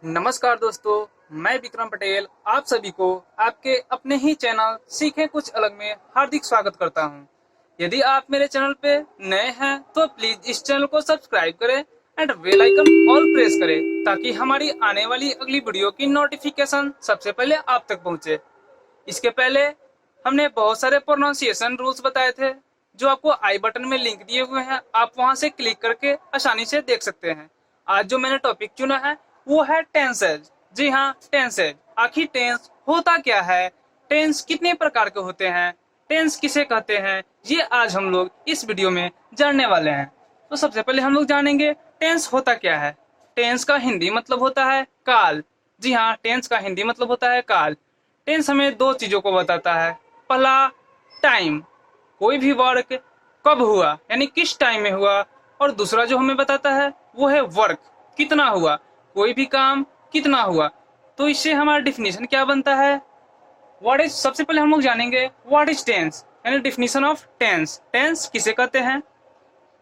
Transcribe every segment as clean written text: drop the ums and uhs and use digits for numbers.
नमस्कार दोस्तों, मैं विक्रम पटेल आप सभी को आपके अपने ही चैनल सीखें कुछ अलग में हार्दिक स्वागत करता हूं। यदि आप मेरे चैनल पे नए हैं तो प्लीज इस चैनल को सब्सक्राइब करें and bell icon all press करें ताकि हमारी आने वाली अगली वीडियो की नोटिफिकेशन सबसे पहले आप तक पहुंचे। इसके पहले हमने बहुत सारे प्रोनाउंसिएशन रूल्स बताए थे जो आपको आई बटन में लिंक दिए हुए हैं, आप वहां से क्लिक करके आसानी से देख सकते हैं। आज जो मैंने टॉपिक चुना है वो है टेंसेज। जी हाँ, टेंसेज। आखिर टेंस होता क्या है, टेंस कितने प्रकार के होते हैं, टेंस किसे कहते हैं, ये आज हम लोग इस वीडियो में जानने वाले हैं। तो सबसे पहले हम लोग जानेंगे टेंस होता क्या है। टेंस का हिंदी मतलब होता है काल। जी हाँ, टेंस का हिंदी मतलब होता है काल। टेंस हमें दो चीजों को बताता है। पहला, टाइम, कोई भी वर्क कब हुआ यानी किस टाइम में हुआ, और दूसरा जो हमें बताता है वो है वर्क, कितना हुआ, कोई भी काम कितना हुआ। तो इससे हमारा डिफिनीशन क्या बनता है, व्हाट इज, सबसे पहले हम लोग जानेंगे व्हाट इज टेंस यानी डिफिनीशन ऑफ टेंस। टेंस किसे कहते हैं?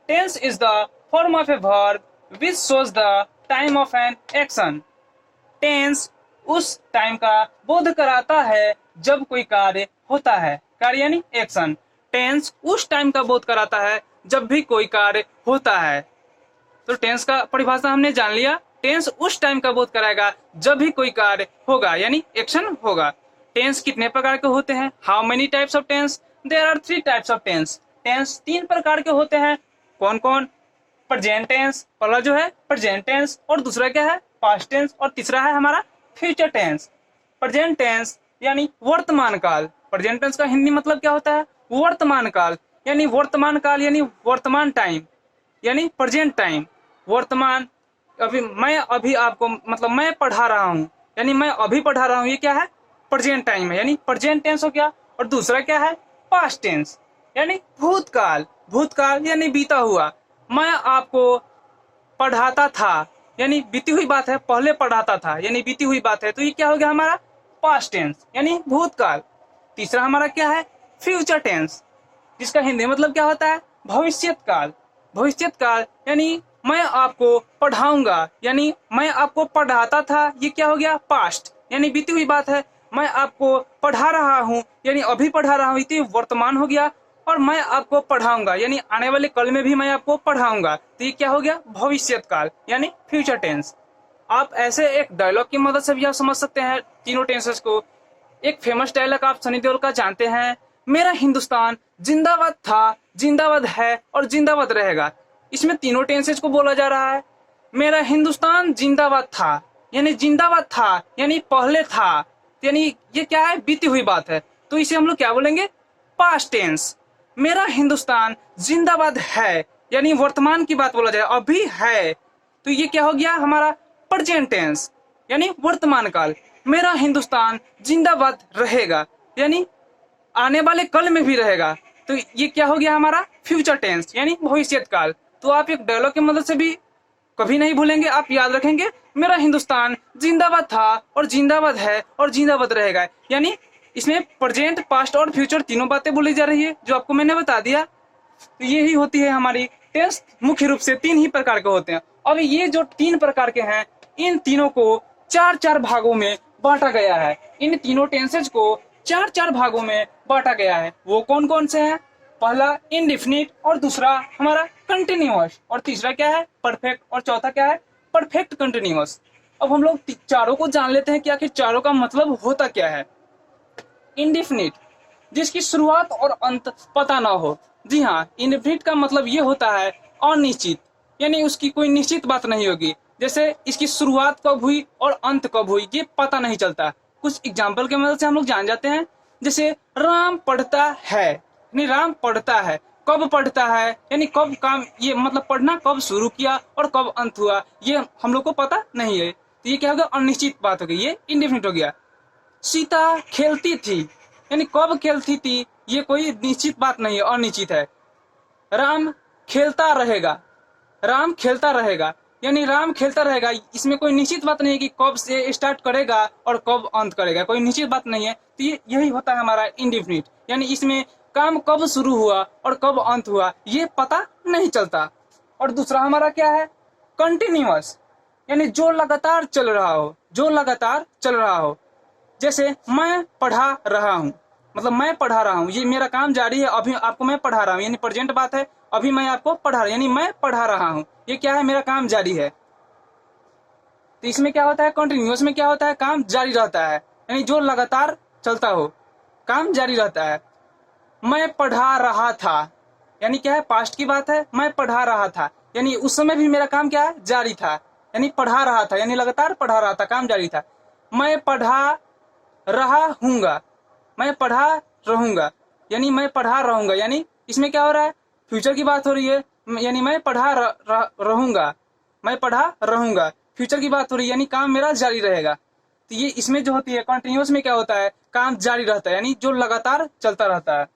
Tense is the form of a verb which shows the time of an action. Tense उस टाइम का बोध कराता है जब कोई कार्य होता है। कार्य यानी एक्शन। टेंस उस टाइम का बोध कराता है जब भी कोई कार्य होता है। तो टेंस का परिभाषा हमने जान लिया। टेंस उस टाइम का बोध कराएगा जब भी कोई कार्य होगा यानी एक्शन होगा। टेंस कितने प्रकार के होते हैं? How many types of tense? There are 3 types of tense. Tense 3 प्रकार के होते हैं। कौन कौन? प्रेजेंट टेंस, पहला जो है प्रेजेंट टेंस, और दूसरा क्या है पास्ट टेंस, और तीसरा है हमारा फ्यूचर टेंस। प्रेजेंट टेंस यानी वर्तमान काल। प्रेजेंट टेंस का हिंदी मतलब क्या होता है? वर्तमान काल। यानी वर्तमान काल यानी वर्तमान टाइम, यानी प्रेजेंट टाइम, वर्तमान। अभी आपको मतलब मैं पढ़ा रहा हूँ यानी मैं अभी पढ़ा रहा हूँ, ये क्या है? प्रेजेंट टाइम है यानी प्रेजेंट टेंस हो गया। और दूसरा क्या है? पास्ट टेंस यानी भूतकाल। भूतकाल यानी बीता हुआ। मैं आपको पढ़ाता था यानी बीती हुई बात है, पहले पढ़ाता था यानी बीती हुई बात है, तो ये क्या हो गया हमारा? पास्ट टेंस यानी भूतकाल। तीसरा हमारा क्या है? फ्यूचर टेंस, जिसका हिंदी मतलब क्या होता है? भविष्यत काल। भविष्यत काल यानी मैं आपको पढ़ाऊंगा यानी मैं आपको पढ़ाता था, ये क्या हो गया? पास्ट यानी बीती हुई बात है। मैं आपको पढ़ा रहा हूँ यानी अभी पढ़ा रहा हूँ, ये वर्तमान हो गया। और मैं आपको पढ़ाऊंगा यानी आने वाले कल में भी मैं आपको पढ़ाऊंगा, तो ये क्या हो गया? भविष्यत काल यानी फ्यूचर टेंस। आप ऐसे एक डायलॉग की मदद से भी आप समझ सकते हैं तीनों टेंसेस को। एक फेमस डायलॉग आप सनी देओल का जानते हैं, मेरा हिंदुस्तान जिंदाबाद था, जिंदाबाद है और जिंदाबाद रहेगा। इसमें तीनों टेंसेस को बोला जा रहा है। मेरा हिंदुस्तान जिंदाबाद था यानी जिंदाबाद था यानी पहले था, यानी ये क्या है? बीती हुई बात है, तो इसे हम लोग क्या बोलेंगे? Past tense. मेरा हिंदुस्तान जिंदाबाद है यानी वर्तमान की बात बोला जाए, अभी है, तो ये क्या हो गया हमारा? प्रेजेंट टेंस यानी वर्तमान काल। मेरा हिंदुस्तान जिंदाबाद रहेगा यानी आने वाले कल में भी रहेगा, तो ये क्या हो गया हमारा? फ्यूचर टेंस यानी भविष्यत काल। तो आप एक डायलॉग की मदद से भी कभी नहीं भूलेंगे, आप याद रखेंगे मेरा हिंदुस्तान जिंदाबाद था और जिंदाबाद है और जिंदाबाद रहेगा। यानी इसमें प्रेजेंट, पास्ट और फ्यूचर तीनों बातें बोली जा रही है जो आपको मैंने बता दिया। तो यही होती है हमारी टेंस। मुख्य रूप से 3 ही प्रकार के होते हैं। अब ये जो 3 प्रकार के हैं, इन तीनों को 4-4 भागों में बांटा गया है। इन तीनों टेंसेज को 4-4 भागों में बांटा गया है। वो कौन कौन से हैं? पहला इनडिफिनिट, और दूसरा हमारा कंटिन्यूअस, और तीसरा क्या है? परफेक्ट, और चौथा क्या है? Perfect continuous. अब हम लोग चारों को जान लेते हैं कि आखिर चारों का मतलब होता क्या है। इंडिफिनिट, जिसकी शुरुआत और अंत पता ना हो। जी हाँ, इंडिफिनिट का मतलब ये होता है अनिश्चित, यानी उसकी कोई निश्चित बात नहीं होगी। जैसे इसकी शुरुआत कब हुई और अंत कब हुई ये पता नहीं चलता। कुछ एग्जाम्पल के मदद से हम लोग जान जाते हैं। जैसे राम पढ़ता है यानी राम पढ़ता है, कब पढ़ता है यानी कब काम, ये मतलब पढ़ना कब शुरू किया और कब अंत हुआ ये हम लोग को पता नहीं है, तो ये क्या हो गया? अनिश्चित बात हो गई, ये इंडिफिनिट हो गया। सीता खेलती थी यानी कब खेलती थी ये कोई निश्चित बात नहीं है, अनिश्चित है। राम खेलता रहेगा, राम खेलता रहेगा यानी राम खेलता रहेगा, इसमें कोई निश्चित बात नहीं है कि कब से स्टार्ट करेगा और कब अंत करेगा, कोई निश्चित बात नहीं है। तो ये यही होता है हमारा इंडिफिनिट, यानी इसमें काम कब शुरू हुआ और कब अंत हुआ ये पता नहीं चलता। और दूसरा हमारा क्या है? कंटिन्यूअस। यानी जो लगातार चल रहा हो, जो लगातार चल रहा हो। जैसे मैं पढ़ा रहा हूँ, मतलब मैं पढ़ा रहा हूँ, ये मेरा काम जारी है, अभी आपको मैं पढ़ा रहा हूँ, यानी प्रेजेंट बात है, अभी मैं आपको पढ़ा रहा, यानी मैं पढ़ा रहा हूँ, ये क्या है, मेरा काम जारी है। तो इसमें क्या होता है, कंटिन्यूअस में क्या होता है, काम जारी रहता है, यानी जो लगातार चलता हो, काम जारी रहता है। मैं पढ़ा रहा था, यानी क्या है, पास्ट की बात है, मैं पढ़ा रहा था, यानी उस समय भी मेरा काम क्या है, जारी था, यानी पढ़ा रहा था, यानी लगातार पढ़ा रहा था, काम जारी था। मैं पढ़ा रहा हूँगा, मैं पढ़ा रहूंगा, यानी मैं पढ़ा रहूंगा, यानी इसमें क्या हो रहा है, फ्यूचर की बात हो रही है, यानी मैं पढ़ा रहूंगा, मैं पढ़ा रहूंगा, फ्यूचर की बात हो रही है, यानी काम मेरा जारी रहेगा। तो ये इसमें जो होती है कंटिन्यूअस में क्या होता है, काम जारी रहता है, यानी जो लगातार चलता रहता है।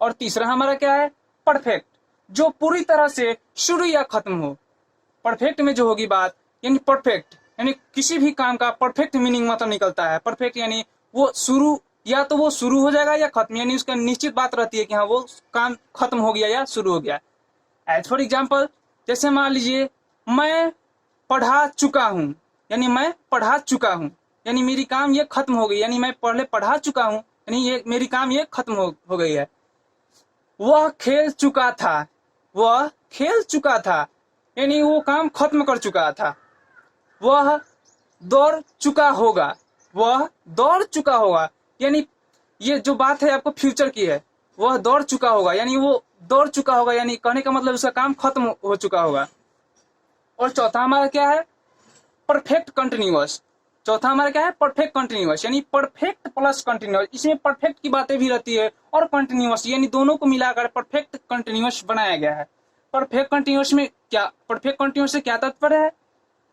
और तीसरा हमारा क्या है, परफेक्ट, जो पूरी तरह से शुरू या खत्म हो। परफेक्ट में जो होगी बात, यानी परफेक्ट, यानी किसी भी काम का परफेक्ट मीनिंग मतलब निकलता है। परफेक्ट यानी वो शुरू, या तो वो शुरू हो जाएगा या खत्म, यानी उसका निश्चित बात रहती है कि हाँ वो काम खत्म हो गया या शुरू हो गया। एज फॉर एग्जाम्पल, जैसे मान लीजिए मैं पढ़ा चुका हूँ, यानी मैं पढ़ा चुका हूँ, यानी मेरी काम ये खत्म हो गई, यानी मैं पहले पढ़ा चुका हूँ, यानी ये मेरी काम ये खत्म हो गई है। वह खेल चुका था, वह खेल चुका था, यानी वो काम खत्म कर चुका था। वह दौड़ चुका होगा, वह दौड़ चुका होगा, यानी ये जो बात है आपको फ्यूचर की है, वह दौड़ चुका होगा, यानी वो दौड़ चुका होगा, यानी कहने का मतलब उसका काम खत्म हो चुका होगा। और चौथा हमारा क्या है, परफेक्ट कंटिन्यूअस। चौथा हमारा क्या है, परफेक्ट कंटिन्यूअस, यानी परफेक्ट प्लस कंटिन्यूअस। इसमें परफेक्ट की बातें भी रहती है और कंटिन्यूअस, यानी दोनों को मिलाकर परफेक्ट कंटिन्यूअस बनाया गया है। परफेक्ट कंटिन्यूअस में क्या, परफेक्ट कंटिन्यूअस से क्या तात्पर्य है,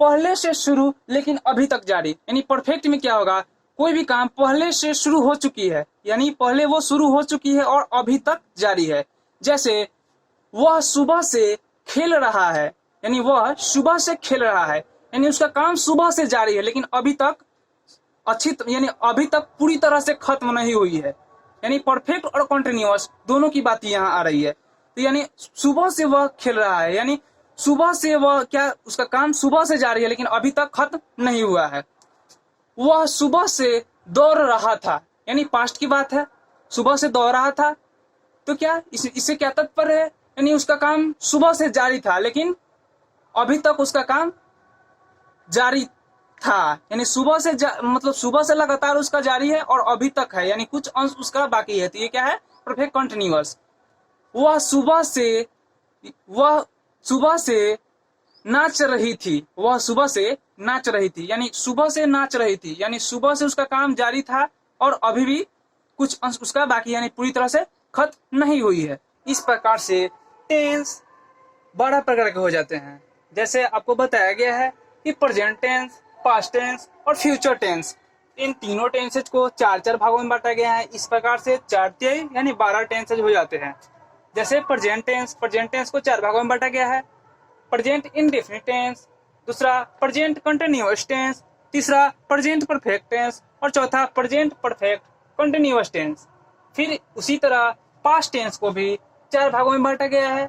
पहले से शुरू लेकिन अभी तक जारी। यानी परफेक्ट में क्या होगा, कोई भी काम पहले से शुरू हो चुकी है, यानी पहले वो शुरू हो चुकी है और अभी तक जारी है। जैसे वह सुबह से खेल रहा है, यानी वह सुबह से खेल रहा है, यानी उसका काम सुबह से जारी है, लेकिन अभी तक यानी अभी तक पूरी तरह से खत्म नहीं हुई है। यानी परफेक्ट और कंटिन्यूअस दोनों की बात यहाँ आ रही है। तो यानी सुबह से वह खेल रहा है, यानी सुबह से वह क्या, उसका काम सुबह से जारी है लेकिन अभी तक खत्म नहीं हुआ है। वह सुबह से दौड़ रहा था, यानी पास्ट की बात है, सुबह से दौड़ रहा था, तो क्या इससे क्या तात्पर्य है, यानी उसका काम सुबह से जारी था लेकिन अभी तक उसका काम जारी था, यानी सुबह से मतलब सुबह से लगातार उसका जारी है और अभी तक है, यानी कुछ अंश उसका बाकी है। तो ये क्या है, परफेक्ट कंटिन्यूअस। वह सुबह से नाच रही थी, वह सुबह से नाच रही थी, यानी सुबह से नाच रही थी, यानी सुबह से उसका काम जारी था और अभी भी कुछ अंश उसका बाकी, यानी पूरी तरह से खत्म नहीं हुई है। इस प्रकार से टेंस 12 प्रकार के हो जाते हैं। जैसे आपको बताया गया है कि प्रेजेंट टेंस, पास्ट टेंस और फ्यूचर टेंस, इन तीनों टेंसेज को 4-4 भागों में बांटा गया है। इस प्रकार से 4 यानी 12 टेंसेज हो जाते हैं। जैसे प्रेजेंट टेंस को 4 भागों में बांटा गया है, प्रेजेंट इंडेफिनिट टेंस, दूसरा प्रेजेंट कंटिन्यूअस टेंस, तीसरा प्रेजेंट परफेक्ट टेंस और चौथा प्रेजेंट परफेक्ट कंटिन्यूअस टेंस। फिर उसी तरह पास्ट टेंस को भी 4 भागों में बांटा गया है,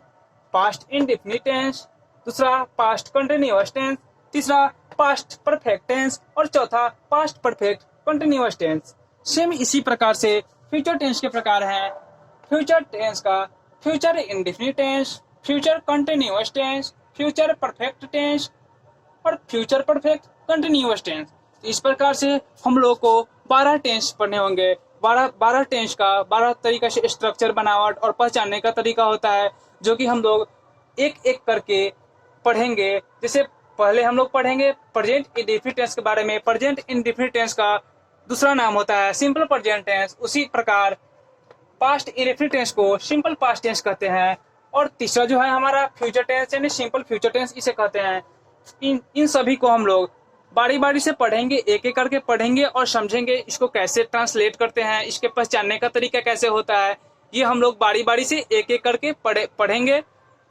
पास्ट इंडेफिनिट टेंस, दूसरा पास्ट कंटिन्यूअस टेंस, तीसरा पास्ट परफेक्ट टेंस और चौथा past perfect continuous tense. Same इसी प्रकार से फ्यूचर टेंस के प्रकार हैं। फ्यूचर टेंस का future indefinite tense, future continuous tense, future perfect tense और फ्यूचर परफेक्ट कंटिन्यूअस टेंस। इस प्रकार से हम लोग को 12 टेंस पढ़ने होंगे। 12 टेंस का 12 तरीका से स्ट्रक्चर, बनावट और पहचानने का तरीका होता है, जो कि हम लोग एक एक करके पढ़ेंगे। जैसे पहले हम लोग पढ़ेंगे प्रेजेंट इंडेफिनिट टेंस के बारे में। प्रेजेंट इंडेफिनिट टेंस का दूसरा नाम होता है सिंपल प्रेजेंट टेंस। उसी प्रकार पास्ट इंडेफिनिट टेंस को सिंपल पास्ट टेंस कहते हैं। और तीसरा जो है हमारा फ्यूचर टेंस यानी सिंपल फ्यूचर टेंस इसे कहते हैं। इन सभी को हम लोग बारी बारी से पढ़ेंगे, एक एक करके पढ़ेंगे और समझेंगे इसको कैसे ट्रांसलेट करते हैं, इसके पहचानने का तरीका कैसे होता है, ये हम लोग बारी बारी से एक एक करके पढ़ेंगे।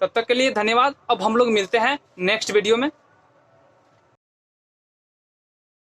तब तक के लिए धन्यवाद। अब हम लोग मिलते हैं नेक्स्ट वीडियो में।